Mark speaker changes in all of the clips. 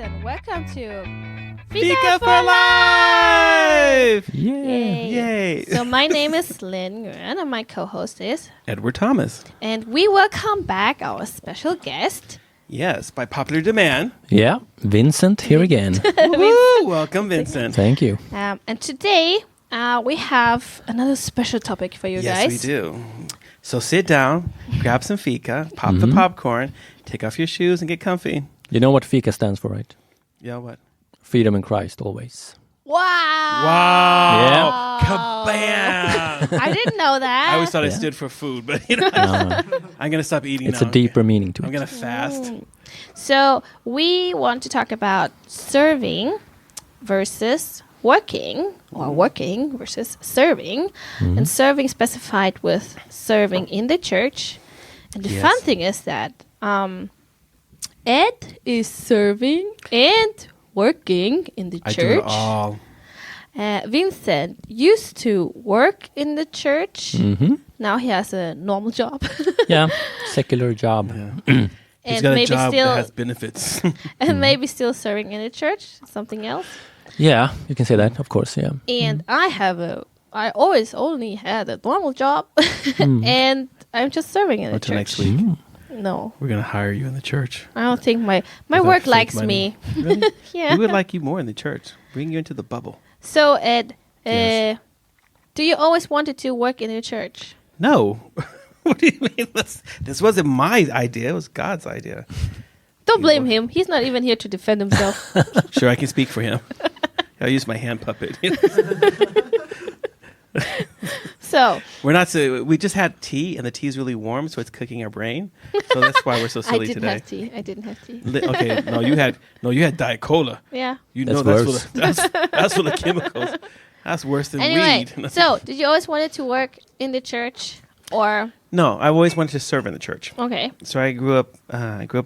Speaker 1: and welcome to
Speaker 2: Fika for Life!
Speaker 1: Yay! So my name is Linh and my co-host is
Speaker 2: Edward Thomas.
Speaker 1: And we welcome back our special guest.
Speaker 2: Yes, by popular demand.
Speaker 3: Yeah, Vincent here again.
Speaker 2: Woo! Welcome, Vincent.
Speaker 3: Thank you.
Speaker 1: And today we have another special topic for you guys.
Speaker 2: Yes, we do. So sit down, grab some fika, pop the popcorn, take off your shoes, and get comfy.
Speaker 3: You know what Fika stands for, right?
Speaker 2: Yeah, what?
Speaker 3: Freedom in Christ, always.
Speaker 1: Wow!
Speaker 2: Wow! Kabam!
Speaker 1: I didn't know that.
Speaker 2: I always thought it stood for food, but I'm going to stop eating
Speaker 3: It's
Speaker 2: now.
Speaker 3: a deeper meaning to it.
Speaker 2: I'm going to fast.
Speaker 1: So we want to talk about serving versus working, or working versus serving, and serving specified with serving in the church. And the fun thing is that Ed is serving and working in the
Speaker 2: I
Speaker 1: church.
Speaker 2: do it all.
Speaker 1: Vincent used to work in the church.
Speaker 3: Mm-hmm.
Speaker 1: Now he has a normal job.
Speaker 3: Yeah, secular job.
Speaker 2: Yeah. He's
Speaker 1: And
Speaker 2: got a
Speaker 1: maybe
Speaker 2: job
Speaker 1: still
Speaker 2: that has benefits.
Speaker 1: and maybe still serving in the church, something else.
Speaker 3: Yeah, you can say that, of course, yeah.
Speaker 1: And I always only had a normal job, and I'm just serving in the
Speaker 2: Until
Speaker 1: church.
Speaker 2: next week.
Speaker 1: No,
Speaker 2: We're going to hire you in the church.
Speaker 1: I don't think my
Speaker 2: With
Speaker 1: work
Speaker 2: that fake
Speaker 1: likes
Speaker 2: money.
Speaker 1: me.
Speaker 2: Really?
Speaker 1: Yeah.
Speaker 2: We would like you more in the church. Bring you into the bubble.
Speaker 1: So Ed,
Speaker 2: Yes.
Speaker 1: do you always wanted to work in the church?
Speaker 2: No. What do you mean? This wasn't my idea. It was God's idea.
Speaker 1: Don't blame him. He's not even here to defend himself.
Speaker 2: Sure, I can speak for him. I'll use my hand puppet.
Speaker 1: So
Speaker 2: We just had tea, and the tea is really warm, so it's cooking our brain. So that's why we're so
Speaker 1: I
Speaker 2: silly
Speaker 1: didn't
Speaker 2: today.
Speaker 1: have tea. I didn't have tea.
Speaker 2: Okay, you had Diet Cola.
Speaker 1: Yeah.
Speaker 2: You
Speaker 3: That's
Speaker 2: know
Speaker 3: worse.
Speaker 2: that's full of chemicals. That's worse than
Speaker 1: Anyway,
Speaker 2: weed.
Speaker 1: so did you always wanted to work in the church, or
Speaker 2: No, I've always wanted to serve in the church.
Speaker 1: okay?
Speaker 2: So I grew up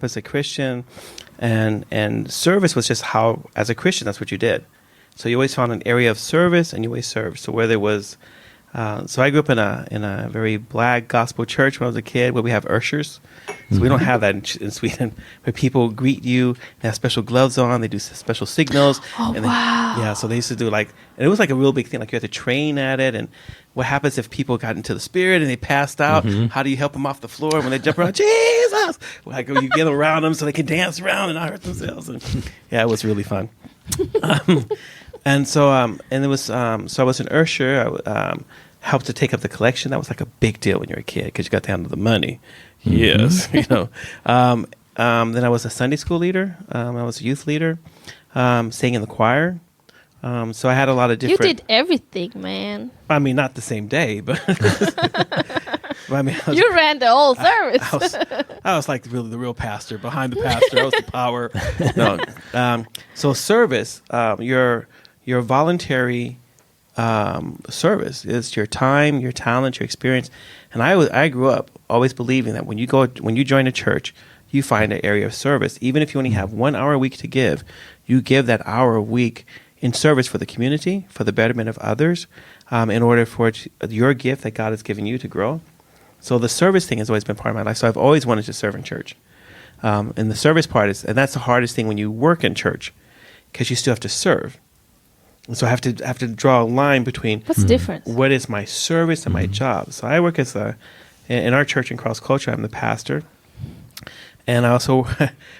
Speaker 2: as a Christian, and service was just how, as a Christian, that's what you did. So you always found an area of service, and you always served. So whether it was, so I grew up in a very black gospel church when I was a kid, where we have ushers. So we don't have that in Sweden, where people greet you, they have special gloves on, they do special signals.
Speaker 1: Oh,
Speaker 2: and
Speaker 1: wow.
Speaker 2: Yeah, so they used to do and it was like a real big thing. Like you had to train at it, and what happens if people got into the spirit and they passed out? How do you help them off the floor when they jump around? Jesus! Like you get around them so they can dance around and not hurt themselves. And yeah, it was really fun. And so, and it was, so I was an usher. I helped to take up the collection. That was like a big deal when you were a kid because you got to handle the money. Yes, Then I was a Sunday school leader. I was a youth leader, sang in the choir. So I had a lot of different.
Speaker 1: You did everything, man.
Speaker 2: I mean, not the same day, but. I mean,
Speaker 1: You ran the whole service.
Speaker 2: I was like really the real pastor behind the pastor. I was the power. No. So service, your voluntary service is your time, your talent, your experience. And I grew up always believing that when you join a church, you find an area of service. Even if you only have 1 hour a week to give, you give that hour a week in service for the community, for the betterment of others, in order for your gift that God has given you to grow. So the service thing has always been part of my life. So I've always wanted to serve in church. And the service part and that's the hardest thing when you work in church, because you still have to serve. And so I have to draw a line between
Speaker 1: What's the difference?
Speaker 2: what is my service and my job. So I work in our church in Cross Culture, I'm the pastor. And I also,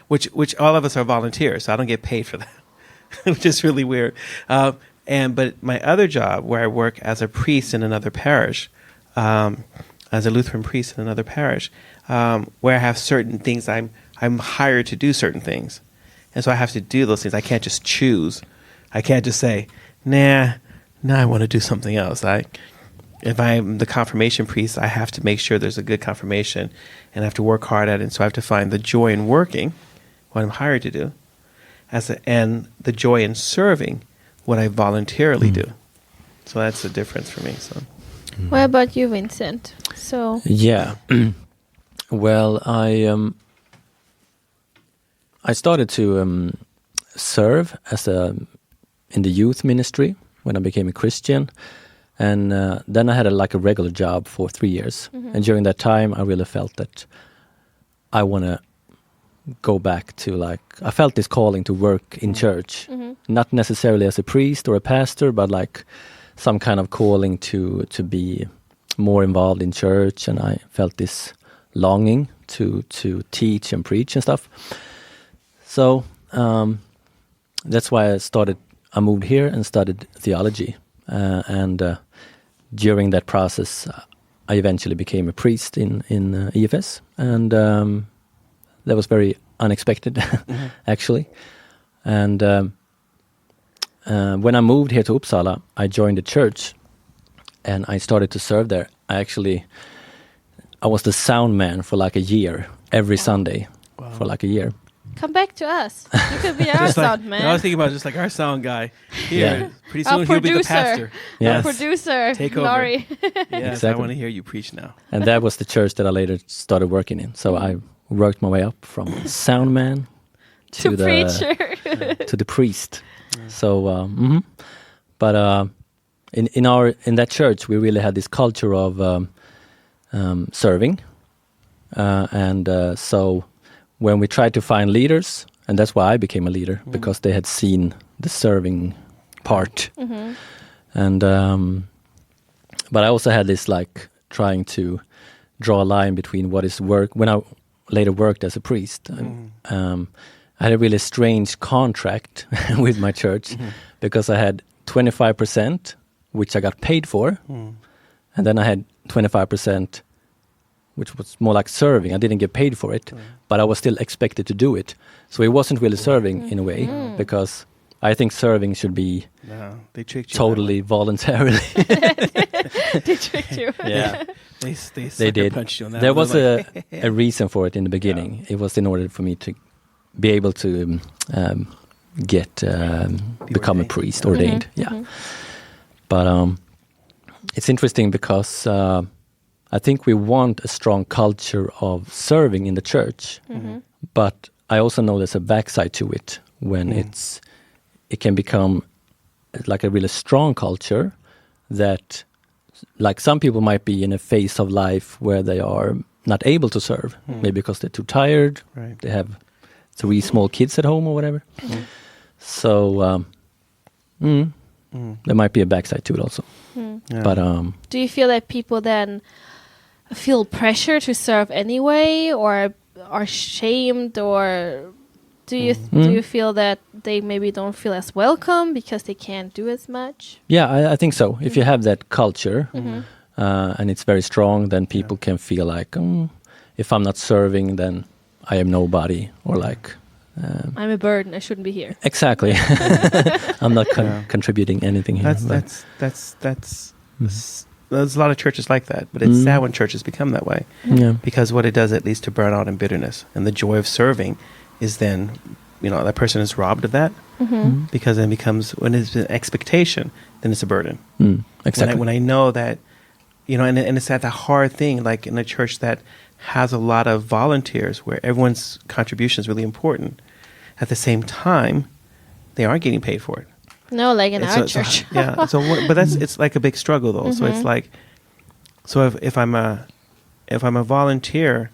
Speaker 2: which all of us are volunteers, so I don't get paid for that, which is really weird. But my other job, where I work as a priest in another parish, as a Lutheran priest in another parish, where I have certain things, I'm hired to do certain things. And so I have to do those things. I can't just choose. I can't just say, nah, I want to do something else. If I'm the confirmation priest, I have to make sure there's a good confirmation, and I have to work hard at it. And so I have to find the joy in working, what I'm hired to do, and the joy in serving, what I voluntarily do. So that's the difference for me. So,
Speaker 1: What about you, Vincent? So
Speaker 3: Yeah. Well, I started to serve in the youth ministry when I became a Christian. And then I had a regular job for 3 years. And during that time, I really felt that I want to go back to like, I felt this calling to work in church, not necessarily as a priest or a pastor, but like some kind of calling to be more involved in church. And I felt this longing to teach and preach and stuff. So that's why I moved here and studied theology. And during that process, I eventually became a priest in EFS. And that was very unexpected, actually. And when I moved here to Uppsala, I joined a church and I started to serve there. I was the sound man for like a year, every Sunday for like a year.
Speaker 1: Come back to us. You could be our sound man.
Speaker 2: I was thinking about just like our sound guy here.
Speaker 3: Yeah.
Speaker 2: Pretty soon he'll be the pastor.
Speaker 3: Yes.
Speaker 1: Our producer,
Speaker 2: Take over.
Speaker 1: Laurie.
Speaker 2: Yes,
Speaker 3: Exactly.
Speaker 2: I want to hear you preach now.
Speaker 3: And that was the church that I later started working in. So I worked my way up from sound man
Speaker 1: to
Speaker 3: the
Speaker 1: preacher.
Speaker 3: to the priest. So, but in that church, we really had this culture of serving, and so when we tried to find leaders, and that's why I became a leader, because they had seen the serving part, and but I also had this like trying to draw a line between what is work. When I later worked as a priest, I had a really strange contract with my church because I had 25%, which I got paid for, and then I had 25%, which was more like serving. I didn't get paid for it, but I was still expected to do it. So it wasn't really serving in a way, because I think serving should be
Speaker 2: they tricked you
Speaker 3: totally voluntarily.
Speaker 1: They tricked you.
Speaker 3: Yeah,
Speaker 2: they
Speaker 3: did.
Speaker 2: Punched you on that.
Speaker 3: There was
Speaker 2: Like,
Speaker 3: a reason for it in the beginning.
Speaker 2: Yeah.
Speaker 3: It was in order for me to be able to become a priest, ordained. Yeah, but it's interesting because I think we want a strong culture of serving in the church, but I also know there's a backside to it when it can become like a really strong culture that, like, some people might be in a phase of life where they are not able to serve, maybe because they're too tired,
Speaker 2: Right.
Speaker 3: they have 3 small kids at home or whatever. So there might be a backside to it also.
Speaker 2: Yeah.
Speaker 3: But
Speaker 1: Do you feel that people then feel pressure to serve anyway, or are shamed, or do you feel that they maybe don't feel as welcome because they can't do as much?
Speaker 3: yeah, I think so. If you have that culture and it's very strong, then people can feel like, if I'm not serving, then I am nobody, or like
Speaker 1: I'm a burden. I shouldn't be here.
Speaker 3: exactly. I'm not contributing anything here.
Speaker 2: There's a lot of churches like that, but it's sad when churches become that way,
Speaker 3: Yeah.
Speaker 2: because what it does, it leads to burnout and bitterness, and the joy of serving is then, that person is robbed of that, because then becomes, when it's an expectation, then it's a burden.
Speaker 3: Exactly.
Speaker 2: When I know that, and it's that hard thing, like in a church that has a lot of volunteers where everyone's contribution is really important. At the same time, they aren't getting paid for it.
Speaker 1: No, like in our
Speaker 2: So,
Speaker 1: church.
Speaker 2: yeah. So, but it's like a big struggle though. So it's like, so if I'm a volunteer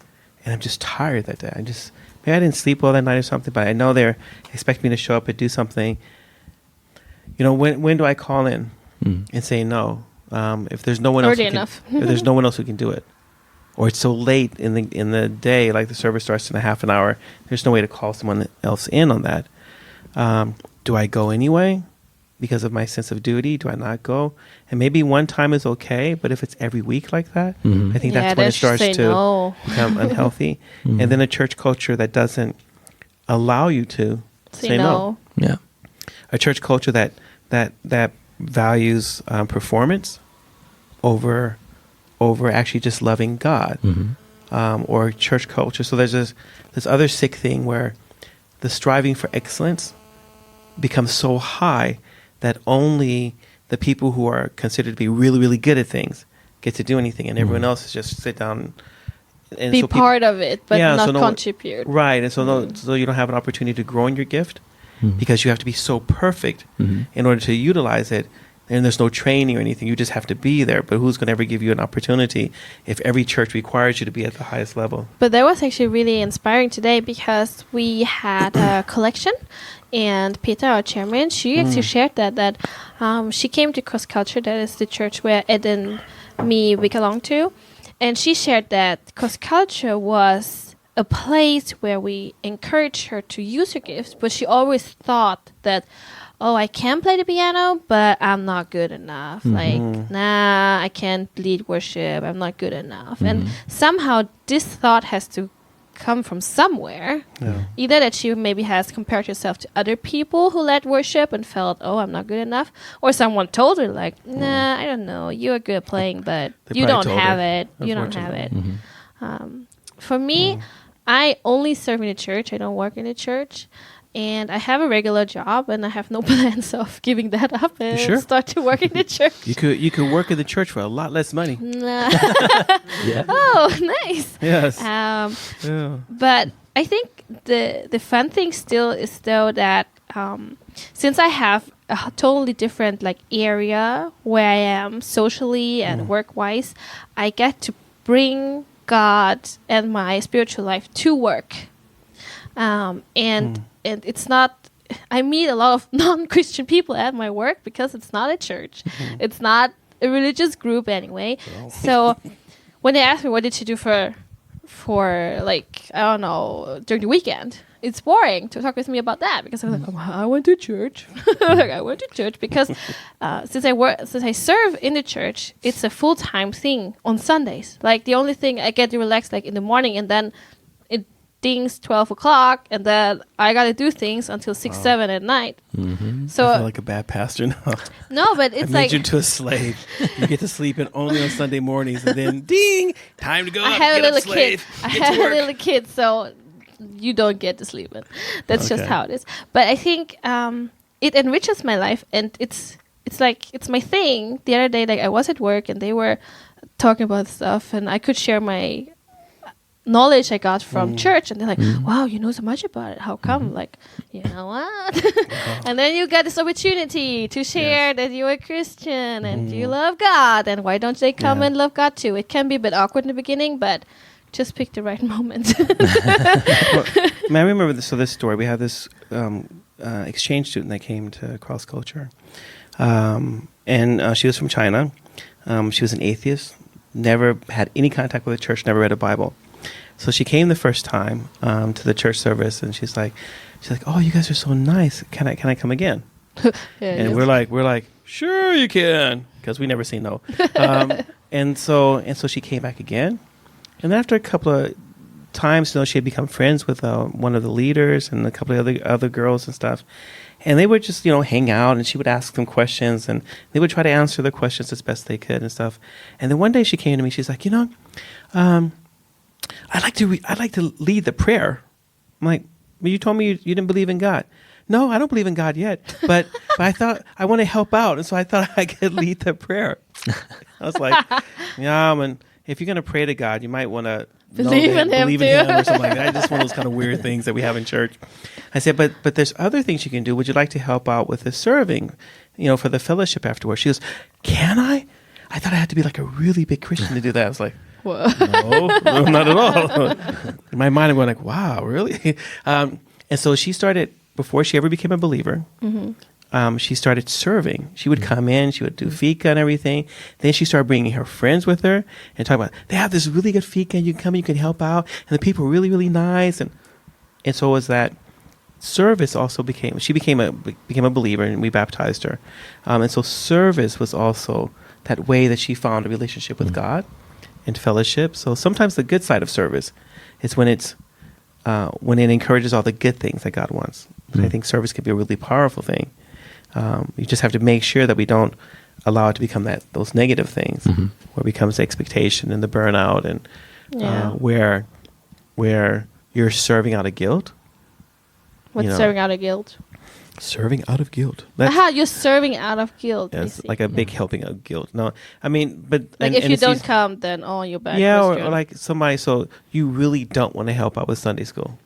Speaker 2: and I'm just tired that day, maybe I didn't sleep well that night or something, but I know they're expecting me to show up and do something. When do I call in and say no? If there's no one else,
Speaker 1: Early enough.
Speaker 2: if there's no one else who can do it, or it's so late in the day, like the service starts in a half an hour, there's no way to call someone else in on that. Do I go anyway because of my sense of duty? Do I not go? And maybe one time is okay, but if it's every week like that, I think that's when it starts to become unhealthy. And then a church culture that doesn't allow you to say no.
Speaker 3: Yeah.
Speaker 2: A church culture that values performance over actually just loving God, or church culture. So there's this other sick thing where the striving for excellence becomes so high that only the people who are considered to be really, really good at things get to do anything, and everyone else is just sit down and
Speaker 1: Be
Speaker 2: so
Speaker 1: part of it, but
Speaker 2: Yeah,
Speaker 1: not
Speaker 2: so no-
Speaker 1: contribute.
Speaker 2: right? And so you don't have an opportunity to grow in your gift because you have to be so perfect in order to utilize it. and there's no training or anything. You just have to be there. But who's going to ever give you an opportunity if every church requires you to be at the highest level?
Speaker 1: But that was actually really inspiring today because we had a collection, and Peter, our chairman, she actually shared that she came to Cross Culture, that is the church where Ed and me belong to, and she shared that Cross Culture was a place where we encouraged her to use her gifts, but she always thought that, oh, I can play the piano, but I'm not good enough. Like, nah, I can't lead worship. I'm not good enough. And somehow this thought has to come from somewhere.
Speaker 2: Yeah.
Speaker 1: Either that she maybe has compared herself to other people who led worship and felt, oh, I'm not good enough. Or someone told her, like, nah, I don't know. You're good at playing, but you don't have it. You don't have it. For me, I only serve in the church. I don't work in the church. And I have a regular job, and I have no plans of giving that up and start to work in the church.
Speaker 2: You could work in the church for a lot less money.
Speaker 3: Yeah.
Speaker 1: Oh, nice.
Speaker 2: Yes.
Speaker 1: But I think the fun thing still is though that since I have a totally different like area where I am socially and work-wise, I get to bring God and my spiritual life to work. And it's not, I meet a lot of non-Christian people at my work because it's not a church. It's not a religious group anyway. So when they ask me what did you do for like, I don't know, during the weekend, it's boring to talk with me about that because I'm like, oh, I went to church. Like, I went to church because since I serve in the church, it's a full-time thing on Sundays. Like the only thing I get to relax like in the morning, and then dings 12 o'clock, and then I gotta do things until 6-7 at night. So
Speaker 2: I feel like a bad pastor now.
Speaker 1: No, but it's
Speaker 2: I made
Speaker 1: like
Speaker 2: you to a slave. You get to sleep in only on Sunday mornings, and then ding, time to go.
Speaker 1: I have a little kid. I have a little kid, so you don't get to sleep in. That's just how it is. But I think it enriches my life, and it's like it's my thing. The other day, like I was at work, and they were talking about stuff, and I could share my knowledge I got from church, and they're like, wow, you know so much about it, how come? Like, you know what? And then you get this opportunity to share that you're a Christian and you love God, and why don't they come and love God too? It can be a bit awkward in the beginning, but just pick the right moment.
Speaker 2: I remember this story. We had this exchange student that came to Cross Culture, and she was from China. She was an atheist, never had any contact with the church, never read a Bible. So she came the first time to the church service, and she's like, "Oh, you guys are so nice. Can I come again?" And we're like, "Sure, you can," because we never say no. And so she came back again, and after a couple of times, she had become friends with one of the leaders and a couple of other girls and stuff. And they would just, hang out, and she would ask them questions, and they would try to answer the questions as best they could and stuff. And then one day she came to me. She's like, I'd like to lead the prayer. I'm like, well, you told me you didn't believe in God. No, I don't believe in God yet, but I thought I want to help out, and so I thought I could lead the prayer. I was like, and if you're gonna pray to God, you might want to
Speaker 1: believe in Him
Speaker 2: or something like that. Just one of those kind of weird things that we have in church. I said, but there's other things you can do. Would you like to help out with the serving, for the fellowship afterwards? She goes, can I? I thought I had to be like a really big Christian to do that. I was like, no, not at all. In my mind, I'm going like, wow, really? And so she started, before she ever became a believer, she started serving. She would come in, she would do fika and everything. Then she started bringing her friends with her and talk about, they have this really good fika, and you can come and you can help out, and the people are really, really nice. And so it was that service also became a believer, and we baptized her. And so service was also that way that she found a relationship with God and fellowship. So sometimes the good side of service is when it encourages all the good things that God wants. But I think service can be a really powerful thing. You just have to make sure that we don't allow it to become those negative things, where it becomes the expectation and the burnout, and where you're serving out of guilt.
Speaker 1: What's serving out of guilt?
Speaker 2: Serving out of guilt.
Speaker 1: You're serving out of guilt.
Speaker 2: Yes, like a big helping of guilt. No, I mean, but
Speaker 1: like if you don't come, then you're bad.
Speaker 2: Yeah, or like somebody. So you really don't want to help out with Sunday school,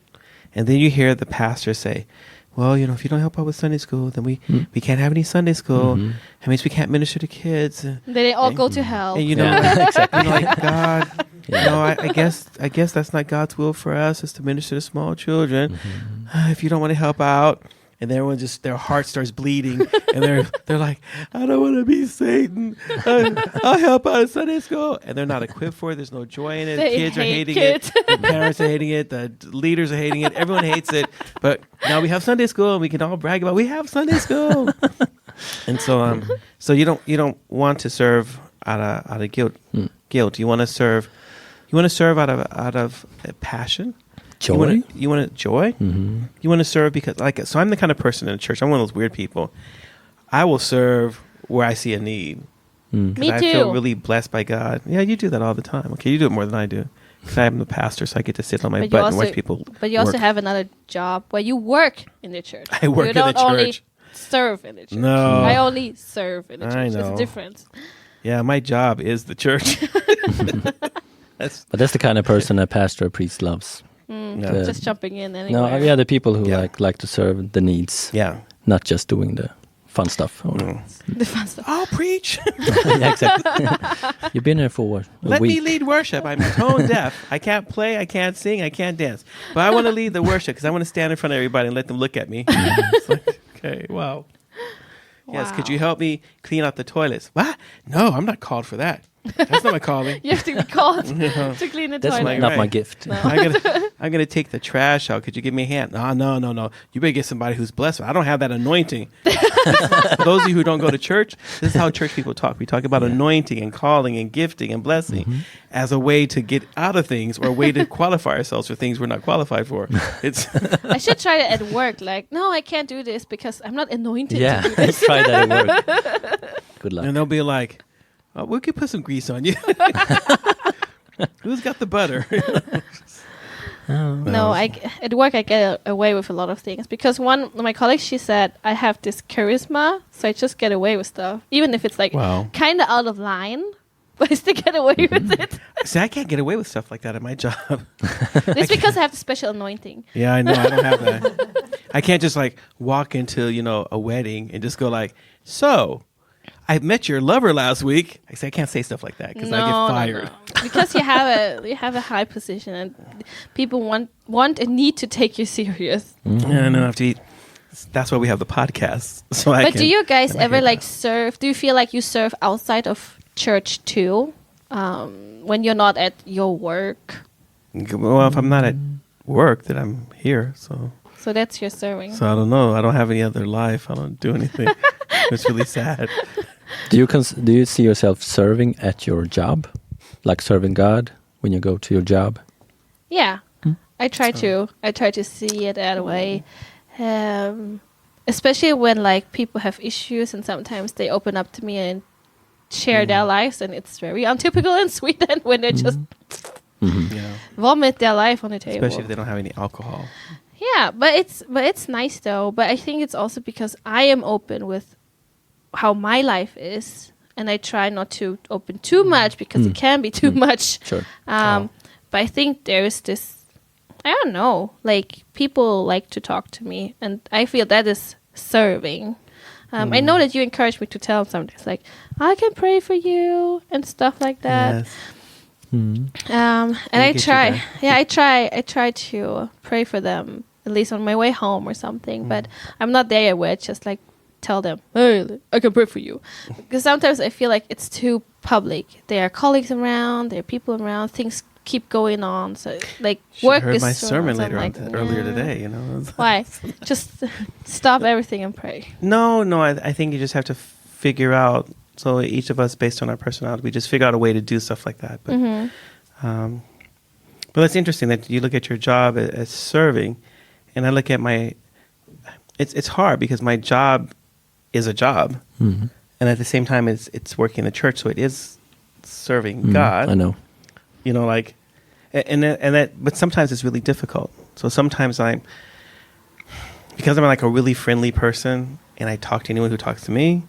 Speaker 2: and then you hear the pastor say, well, if you don't help out with Sunday school, then we can't have any Sunday school. That means we can't minister to kids.
Speaker 1: Then they all go to hell.
Speaker 2: And
Speaker 3: exactly.
Speaker 2: like, God, I guess that's not God's will for us, is to minister to small children. If you don't want to help out. And everyone just, their heart starts bleeding, and they're like, I don't want to be Satan. I'll help out at Sunday school, and they're not equipped for it. There's no joy in it.
Speaker 1: They
Speaker 2: Kids are
Speaker 1: hate
Speaker 2: hating it. The parents are hating it. The leaders are hating it. Everyone hates it. But now we have Sunday school, and we can all brag about we have Sunday school. And so you don't want to serve out of guilt. Guilt. You want to serve out of passion.
Speaker 3: Joy.
Speaker 2: You want joy. You want to serve because, so I'm the kind of person in the church. I'm one of those weird people. I will serve where I see a need.
Speaker 1: Me
Speaker 2: I
Speaker 1: too.
Speaker 2: feel really blessed by God. Yeah, you do that all the time. Okay, you do it more than I do because I'm the pastor, so I get to sit on my butt and watch people.
Speaker 1: But you also
Speaker 2: work.
Speaker 1: have another job where you work in the church.
Speaker 2: I work
Speaker 1: you
Speaker 2: in the
Speaker 1: don't only
Speaker 2: church.
Speaker 1: serve in the church.
Speaker 2: No.
Speaker 1: I only serve in the church.
Speaker 2: I
Speaker 1: There's
Speaker 2: know.
Speaker 1: a difference.
Speaker 2: Yeah, my job is the church.
Speaker 3: But that's the kind of person a pastor or priest loves.
Speaker 2: No.
Speaker 1: Just jumping in anywhere.
Speaker 3: No, yeah, the people who
Speaker 2: Yeah.
Speaker 3: like to serve the needs,
Speaker 2: Yeah.
Speaker 3: not just doing the fun stuff.
Speaker 1: The fun stuff.
Speaker 2: I'll preach.
Speaker 3: Yeah, exactly. You've been here for a
Speaker 2: Let
Speaker 3: week.
Speaker 2: me lead worship. I'm tone deaf. I can't play. I can't sing. I can't dance. But I want to lead the worship because I want to stand in front of everybody and let them look at me. It's like, okay, wow. Yes, could you help me clean out the toilets? What? No, I'm not called for that. That's not my calling.
Speaker 1: You have to be called to clean the
Speaker 3: That's
Speaker 1: toilet.
Speaker 3: not my
Speaker 2: Right.
Speaker 3: gift.
Speaker 1: No.
Speaker 2: I'm gonna take the trash out. Could you give me a hand? No. You better get somebody who's blessed. I don't have that anointing. For those of you who don't go to church, this is how church people talk. We talk about anointing and calling and gifting and blessing as a way to get out of things or a way to qualify ourselves for things we're not qualified for. It's
Speaker 1: I should try it at work. Like, no, I can't do this because I'm not anointed
Speaker 3: Yeah,
Speaker 1: to do this.
Speaker 3: try that at work. Good luck.
Speaker 2: and they'll be like, oh, we could put some grease on you. Who's got the butter?
Speaker 1: No, at work I get away with a lot of things because one of my colleagues, she said I have this charisma, so I just get away with stuff, even if it's like
Speaker 2: Wow.
Speaker 1: kind of out of line, but I still get away with it.
Speaker 2: See, I can't get away with stuff like that at my job.
Speaker 1: It's because I have the special anointing.
Speaker 2: Yeah, I know. I don't have that. I can't just like walk into, a wedding and just go like, so I met your lover last week. I say I can't say stuff like that because I get fired.
Speaker 1: No. Because you have a high position and people want and need to take you serious.
Speaker 2: Yeah, no, I have to eat. That's why we have the podcast. So
Speaker 1: But do you guys
Speaker 2: I
Speaker 1: ever
Speaker 2: hear
Speaker 1: like
Speaker 2: that.
Speaker 1: serve? Do you feel like you serve outside of church too, when you're not at your work?
Speaker 2: Well, if I'm not at work, then I'm here. So
Speaker 1: that's your serving.
Speaker 2: I don't know. I don't have any other life. I don't do anything. It's really sad.
Speaker 3: Do you see yourself serving at your job, like serving God when you go to your job?
Speaker 1: Yeah, I try to see it that way, especially when like people have issues and sometimes they open up to me and share their lives, and it's very untypical in Sweden when they just
Speaker 2: Yeah.
Speaker 1: vomit their life on the table.
Speaker 2: Especially if they don't have any alcohol.
Speaker 1: Yeah, but it's nice though. But I think it's also because I am open with how my life is, and I try not to open too much because it can be too much.
Speaker 3: Sure.
Speaker 1: But I think there's this, I don't know, like people like to talk to me, and I feel that is serving. I know that you encourage me to tell them something. It's like, I can pray for you and stuff like that.
Speaker 2: Yes.
Speaker 1: And I
Speaker 2: get you
Speaker 1: try.
Speaker 2: there.
Speaker 1: Yeah, I try to pray for them at least on my way home or something. But I'm not there yet where it's just like tell them, hey, I can pray for you. Because sometimes I feel like it's too public. There are colleagues around, there are people around, things keep going on. So like
Speaker 2: Should
Speaker 1: work
Speaker 2: heard
Speaker 1: is
Speaker 2: my
Speaker 1: so-
Speaker 2: sermon
Speaker 1: so I'm
Speaker 2: later
Speaker 1: like,
Speaker 2: earlier
Speaker 1: "Nah."
Speaker 2: today.
Speaker 1: Why? Just stop everything and pray.
Speaker 2: No. I think you just have to figure out. So each of us, based on our personality, we just figure out a way to do stuff like that. But, but that's interesting that you look at your job as serving, and I look at my. It's hard because my job is a job, and at the same time, it's working in the church, so it is serving God.
Speaker 3: I know.
Speaker 2: Like, and that. But sometimes it's really difficult. So sometimes because I'm like a really friendly person, and I talk to anyone who talks to me.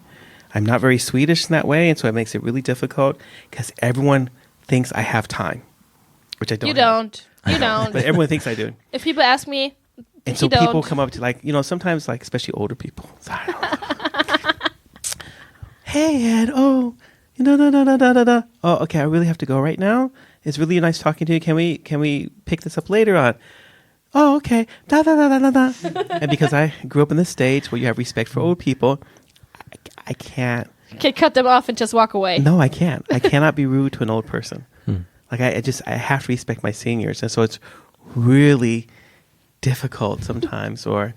Speaker 2: I'm not very Swedish in that way, and so it makes it really difficult because everyone thinks I have time, which I don't.
Speaker 1: You don't.
Speaker 2: But everyone thinks I do.
Speaker 1: If people ask me,
Speaker 2: And so
Speaker 1: You
Speaker 2: people
Speaker 1: don't.
Speaker 2: come up to like, sometimes like, especially older people. Hey, Ed. Oh, da. Oh, okay. I really have to go right now. It's really nice talking to you. Can we pick this up later on? Oh, okay. Da. And because I grew up in this stage where you have respect for old people, I can't.
Speaker 1: Can cut them off and just walk away.
Speaker 2: No, I can't. I cannot be rude to an old person. Like I have to respect my seniors, and so it's really difficult sometimes, or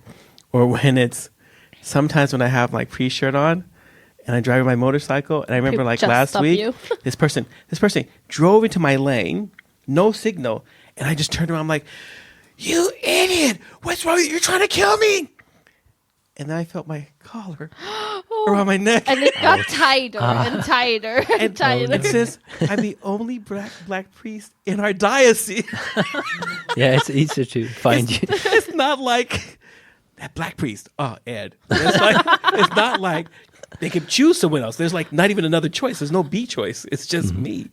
Speaker 2: sometimes when I have my pre-shirt on and I drive my motorcycle, and I remember
Speaker 1: People
Speaker 2: like
Speaker 1: just
Speaker 2: last
Speaker 1: stop
Speaker 2: week,
Speaker 1: you.
Speaker 2: this person drove into my lane, no signal, and I just turned around, I'm like, "You idiot! What's wrong with you? You're trying to kill me!" And then I felt my collar around my neck.
Speaker 1: And it got tighter and tighter and tighter.
Speaker 2: It says, "I'm the only black priest in our diocese."
Speaker 3: Yeah, it's easier to find you.
Speaker 2: It's not like that black priest. Oh, Ed. It's not like they can choose someone else. There's like not even another choice. There's no B choice. It's just me.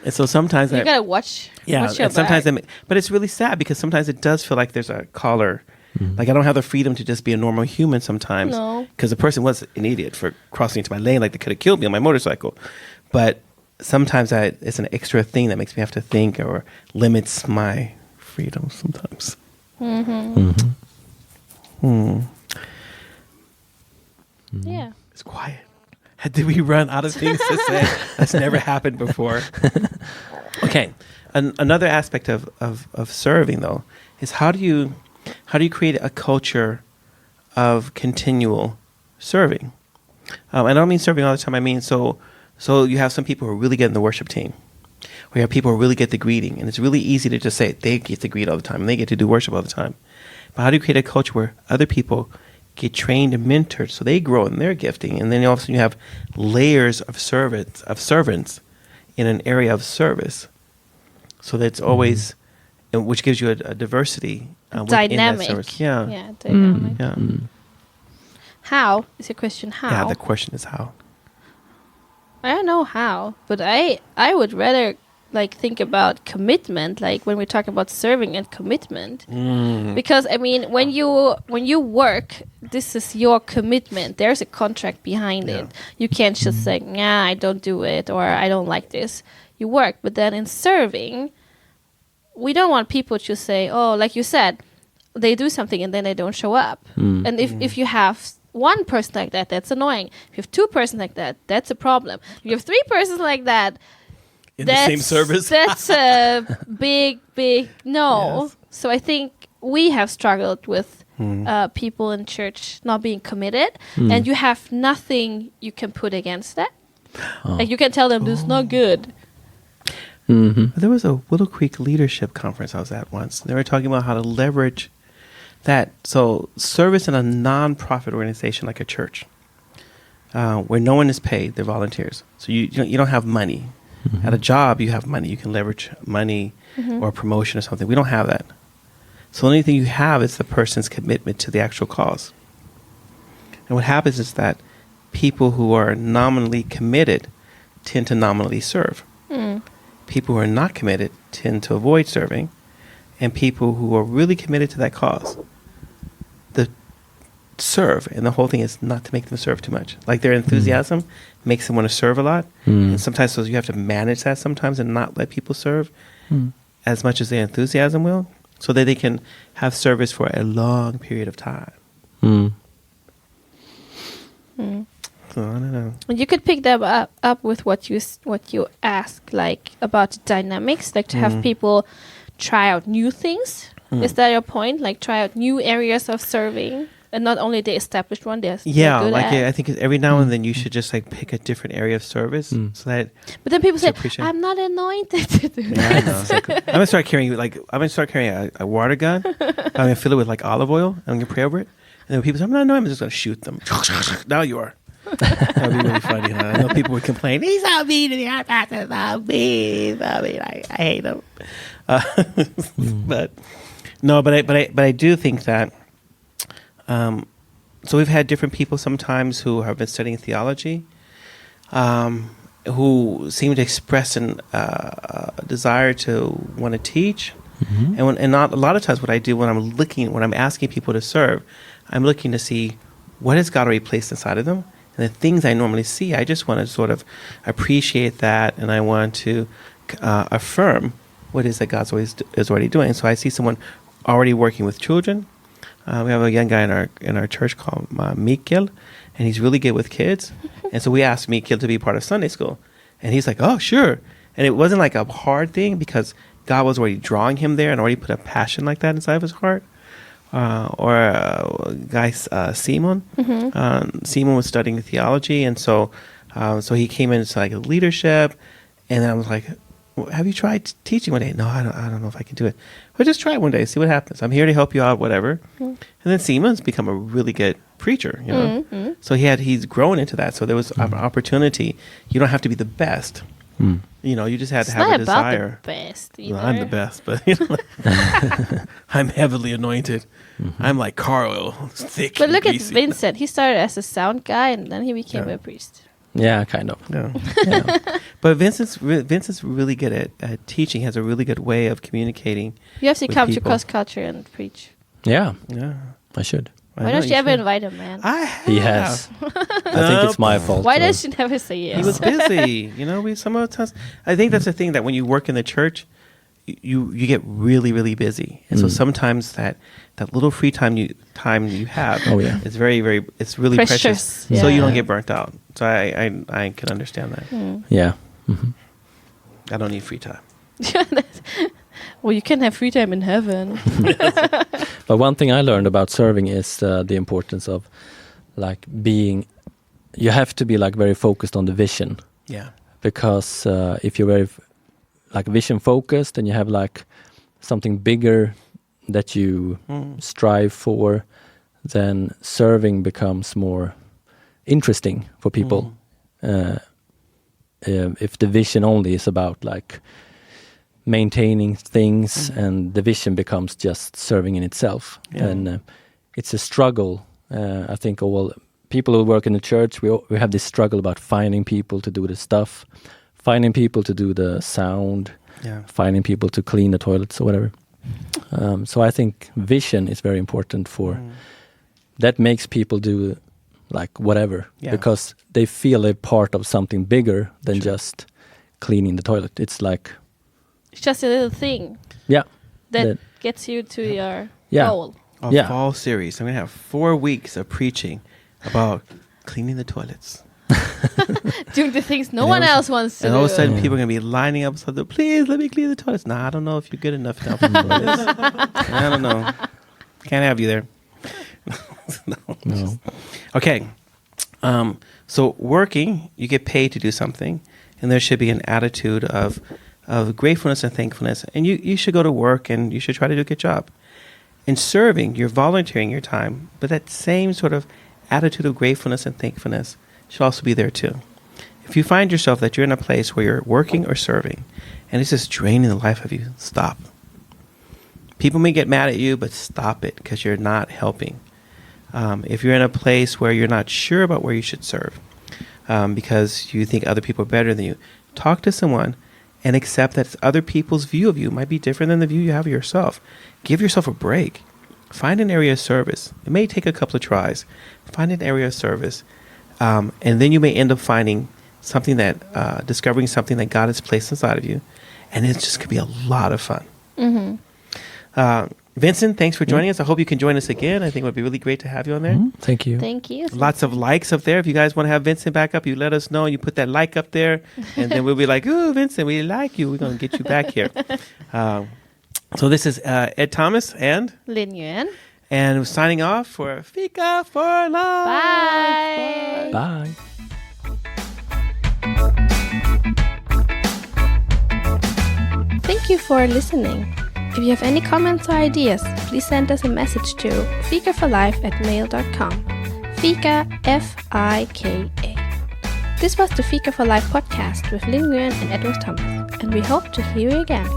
Speaker 2: And so sometimes
Speaker 1: You gotta watch. Watch your
Speaker 2: and sometimes
Speaker 1: back.
Speaker 2: but it's really sad because sometimes it does feel like there's a collar. Like I don't have the freedom to just be a normal human sometimes.
Speaker 1: No.
Speaker 2: Because the person was an idiot for crossing into my lane, like they could have killed me on my motorcycle. But sometimes it's an extra thing that makes me have to think or limits my freedom sometimes.
Speaker 1: Yeah.
Speaker 2: It's quiet. Did we run out of things to say? That's never happened before. Okay. Another aspect of serving, though, is how do you create a culture of continual serving? I don't mean serving all the time. I mean, so you have some people who are really good in the worship team. Or you have people who really get the greeting. And it's really easy to just say they get to greet all the time and they get to do worship all the time. But how do you create a culture where other people get trained and mentored so they grow in their gifting? And then all of a sudden you have layers of servants in an area of service. So that's always, which gives you a diversity. Within that
Speaker 1: Dynamic.
Speaker 2: service. Yeah.
Speaker 1: Yeah, dynamic.
Speaker 2: Yeah.
Speaker 1: How is your question? How?
Speaker 2: Yeah, the question is how.
Speaker 1: I don't know how, but I would rather like think about commitment, like when we talk about serving and commitment, because I mean when you work, this is your commitment. There's a contract behind it. You can't just say, "Nah, I don't do it," or "I don't like this." You work, but then in serving, we don't want people to say, "Oh, like you said, they do something and then they don't show up." And if you have one person like that, that's annoying. If you have two persons like that, that's a problem. If you have three persons like that,
Speaker 2: In the same service.
Speaker 1: That's a big no.
Speaker 2: Yes.
Speaker 1: So I think we have struggled with people in church not being committed, and you have nothing you can put against that. Like you can tell them this is not good.
Speaker 2: There was a Willow Creek leadership conference I was at once. They were talking about how to leverage that. So service in a non-profit organization like a church, where no one is paid, they're volunteers. So you don't have money. At a job, you have money. You can leverage money or promotion or something. We don't have that. So the only thing you have is the person's commitment to the actual cause. And what happens is that people who are nominally committed tend to nominally serve. People who are not committed tend to avoid serving. And people who are really committed to that cause, serve. And the whole thing is not to make them serve too much. Like their enthusiasm makes them want to serve a lot. And sometimes so you have to manage that sometimes and not let people serve as much as their enthusiasm will, so that they can have service for a long period of time. So I don't know.
Speaker 1: You could pick that up with what you ask, like about dynamics, like to have people try out new things. Is that your point? Like try out new areas of serving, and not only the established one. They're good
Speaker 2: like
Speaker 1: at.
Speaker 2: I think every now and then you should just like pick a different area of service, so that.
Speaker 1: But then people say,
Speaker 2: appreciate-
Speaker 1: "I'm not anointed to do
Speaker 2: Yeah,
Speaker 1: that."
Speaker 2: I know. It's like, I'm gonna start carrying a water gun. I'm gonna fill it with like olive oil. I'm gonna pray over it, and then people say, "I'm just gonna shoot them." Now you are. That'd be really funny. Huh? I know people would complain. He's so mean to me. He's so mean. I hate him. But no, but I do think that. So we've had different people sometimes who have been studying theology, who seem to express a desire to want to teach, And not a lot of times what I do when I'm asking people to serve, I'm looking to see what has God already placed inside of them. And the things I normally see, I just want to sort of appreciate that, and I want to affirm what it is that God is already doing. So I see someone already working with children. We have a young guy in our church called Mikkel, and he's really good with kids. And so we asked Mikkel to be part of Sunday school, and he's like, "Oh, sure." And it wasn't like a hard thing because God was already drawing him there and already put a passion like that inside of his heart. Guy Simon. Simon was studying theology, and so he came into like leadership, and then I was like, well, "Have you tried teaching one day?" "No, I don't know if I can do it." "Well, just try it one day, see what happens. I'm here to help you out, whatever." And then Simon's become a really good preacher, you know. So he's grown into that. So there was an opportunity. You don't have to be the best. You know, you just had to have a desire.
Speaker 1: It's not about the best either.
Speaker 2: Well, I'm the best, but you know, I'm heavily anointed. I'm like car oil, thick.
Speaker 1: But look at
Speaker 2: greasy.
Speaker 1: Vincent. He started as a sound guy, and then he became a priest.
Speaker 3: Yeah, kind of.
Speaker 2: Yeah.
Speaker 3: Yeah.
Speaker 2: But Vincent's really good at teaching. Has a really good way of communicating.
Speaker 1: You have to
Speaker 2: with
Speaker 1: come to
Speaker 2: people.
Speaker 1: Cross Culture and preach.
Speaker 3: Yeah,
Speaker 2: Yeah.
Speaker 3: I should.
Speaker 1: Why don't you ever invite him, man?
Speaker 2: I have.
Speaker 3: He has. I think it's my fault.
Speaker 1: Why
Speaker 3: so-
Speaker 1: does she never say yes?
Speaker 2: He was busy. You know, some of the times. I think that's the thing, that when you work in the church, you get really, really busy, and so sometimes that little free time you have, is very, very. It's really precious. So you don't get burnt out. So I can understand that.
Speaker 3: Yeah.
Speaker 2: I don't need free time.
Speaker 1: Well, you can have free time in heaven.
Speaker 3: But one thing I learned about serving is the importance of like being. You have to be like very focused on the vision.
Speaker 2: Yeah.
Speaker 3: Because if you're very like vision focused and you have like something bigger that you strive for, then serving becomes more interesting for people. If the vision only is about like maintaining things and the vision becomes just serving in itself, and it's a struggle. I think all people who work in the church, we have this struggle about finding people to do the stuff, finding people to do the sound, finding people to clean the toilets or whatever. So I think vision is very important for that makes people do like whatever because they feel they're part of something bigger than just cleaning the toilet. It's like
Speaker 1: It's just a little thing that gets you to your goal.
Speaker 2: A fall series. I'm going to have 4 weeks of preaching about cleaning the toilets.
Speaker 1: Doing the things no one else wants to do.
Speaker 2: And all of a sudden, people are going to be lining up. So please let me clean the toilets. Nah, I don't know if you're good enough now for the toilets. I don't know. Can't have you there. No. Okay. So working, you get paid to do something, and there should be an attitude of gratefulness and thankfulness. And you should go to work, and you should try to do a good job. In serving, you're volunteering your time, but that same sort of attitude of gratefulness and thankfulness should also be there too. If you find yourself that you're in a place where you're working or serving, and it's just draining the life of you, stop. People may get mad at you, but stop it because you're not helping. If you're in a place where you're not sure about where you should serve because you think other people are better than you, talk to someone and accept that other people's view of you might be different than the view you have of yourself. Give yourself a break. Find an area of service. It may take a couple of tries. Find an area of service. And then you may end up finding something that, discovering something that God has placed inside of you. And it's just going to be a lot of fun. Vincent, thanks for joining us. I hope you can join us again. I think it would be really great to have you on there.
Speaker 3: Thank you.
Speaker 1: Thank you.
Speaker 2: Lots of likes up there. If you guys want to have Vincent back up, you let us know. You put that like up there, and then we'll be like, "Ooh, Vincent, we like you. We're going to get you back here." So this is Ed Thomas and
Speaker 1: Linh Nguyen.
Speaker 2: And we're signing off for Fika for Life.
Speaker 1: Bye.
Speaker 3: Bye.
Speaker 1: Thank you for listening. If you have any comments or ideas, please send us a message to fikaforlife@mail.com. Fika, F-I-K-A. This was the Fika for Life podcast with Linh Nguyen and Edward Thomas, and we hope to hear you again.